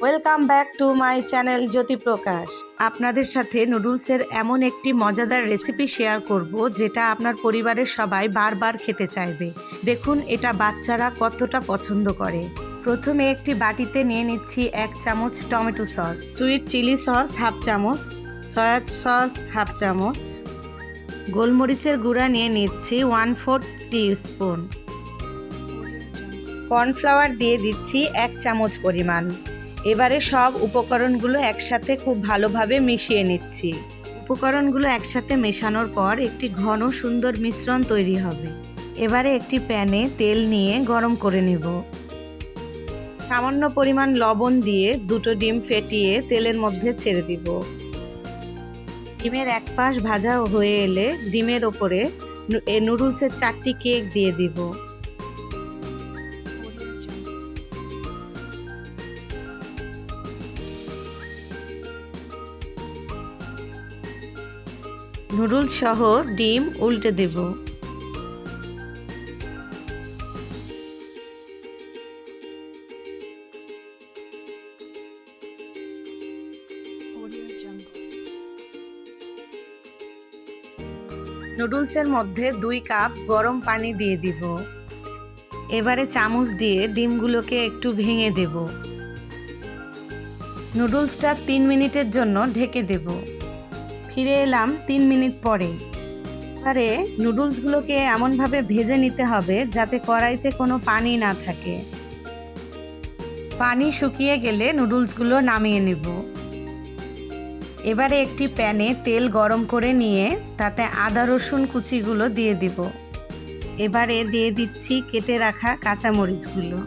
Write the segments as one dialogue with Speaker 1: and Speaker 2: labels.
Speaker 1: Welcome back to my channel Jyoti Prakash. আপনাদের সাথে নুডলসের এমন একটি মজাদার রেসিপি শেয়ার করব যেটা আপনার পরিবারের সবাই বারবার খেতে চাইবে। দেখুন এটা বাচ্চারা কতটা পছন্দ করে। প্রথমে একটি বাটিতে নিয়ে নিচ্ছি 1 চামচ tomato sauce, sweet chilli sauce half চামচ, সয়া সস হাফ চামচ, গোলমরিচের গুঁড়া নিয়ে নিচ্ছি 1/4 টিস্পুন, কর্নফ্লাওয়ার দিয়ে দিচ্ছি 1 চামচ পরিমাণ। এবারে সব উপকরণগুলো একসাথে খুব ভালোভাবে মিশিয়ে নিচ্ছি। উপকরণগুলো একসাথে মেশানোর পর একটি ঘন সুন্দর মিশ্রণ তৈরি হবে। এবারে একটি প্যানে তেল নিয়ে গরম করে নেব। সামান্য পরিমাণ লবণ দিয়ে 2টো ডিম ফেটিয়ে তেলের মধ্যে ছেড়ে দিব। ডিমের এক পাশ ভাজা হয়ে এলে ডিমের ওপরে নুডলসের 4টি কেক দিয়ে দিব। নুডলস সহ ডিম উল্টে দেব। নুডলসের মধ্যে 2 কাপ গরম পানি দিয়ে দিব। এবারে চামচ দিয়ে ডিমগুলোকে একটু ভেঙে দেব। নুডলসটা 3 মিনিটের জন্য ঢেকে দেব। ফিরে এলাম 3 মিনিট পরে। এবারে নুডলসগুলোকে এমনভাবে ভেজে নিতে হবে যাতে কড়াইতে কোনো পানি না থাকে। পানি শুকিয়ে গেলে নুডলসগুলো নামিয়ে নেব। এবারে একটি প্যানে তেল গরম করে নিয়ে তাতে আদা রসুন কুচিগুলো দিয়ে দিব। এবারে দিয়ে দিচ্ছি কেটে রাখা কাঁচামরিচগুলো।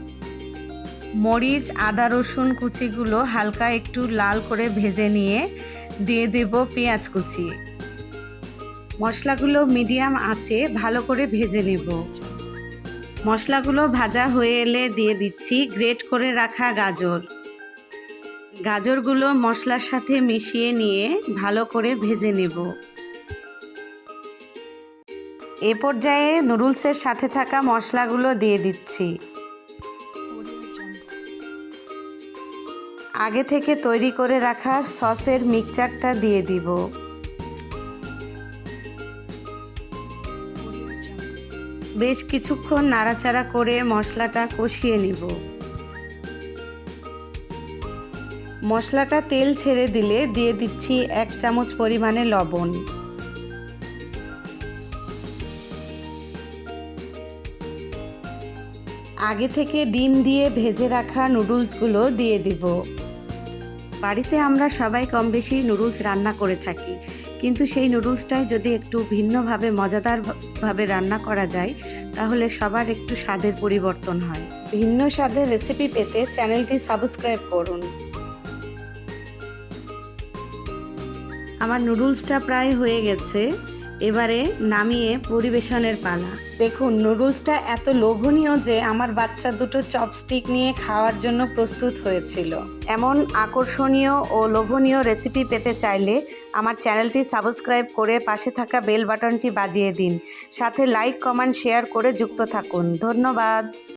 Speaker 1: মরিচ আদা রসুন কুচিগুলো হালকা একটু লাল করে ভেজে নিয়ে দিয়ে দেব পেঁয়াজ কুচি। মশলাগুলো মিডিয়াম আঁচে ভালো করে ভেজে নেব। মশলাগুলো ভাজা হয়ে এলে দিয়ে দিচ্ছি গ্রেট করে রাখা গাজর। গাজরগুলো মশলার সাথে মিশিয়ে নিয়ে ভালো করে ভেজে নেব। এ পর্যায়ে নুডলসের সাথে থাকা মশলাগুলো দিয়ে দিচ্ছি। আগে থেকে তৈরি করে রাখা সসের মিক্সচারটা দিয়ে দিব। বেশ কিছুক্ষণ নাড়াচাড়া করে মশলাটা কষিয়ে নিব। মশলাটা তেল ছেড়ে দিলে দিয়ে দিচ্ছি 1 চামচ পরিমাণে লবণ। আগে থেকে ডিম দিয়ে ভেজে রাখা নুডলসগুলো দিয়ে দিব। বাড়িতে আমরা সবাই কম বেশি নুডলস রান্না করে থাকি, কিন্তু সেই নুডলসটাই যদি একটু ভিন্নভাবে মজাদারভাবে রান্না করা যায় তাহলে সবার একটু স্বাদের পরিবর্তন হয়। ভিন্ন স্বাদের রেসিপি পেতে চ্যানেলটি সাবস্ক্রাইব করুন। আমার নুডলসটা প্রায় হয়ে গেছে। এবারে নামিয়ে পরিবেশনের পালা। দেখুন নুডলসটা এত লোভনীয় যে আমার বাচ্চা দুটো চপস্টিক নিয়ে খাওয়ার জন্য প্রস্তুত হয়েছিল। এমন আকর্ষণীয় ও লোভনীয় রেসিপি পেতে চাইলে আমার চ্যানেলটি সাবস্ক্রাইব করে পাশে থাকা বেল বাটনটি বাজিয়ে দিন। সাথে লাইক কমেন্ট শেয়ার করে যুক্ত থাকুন। ধন্যবাদ।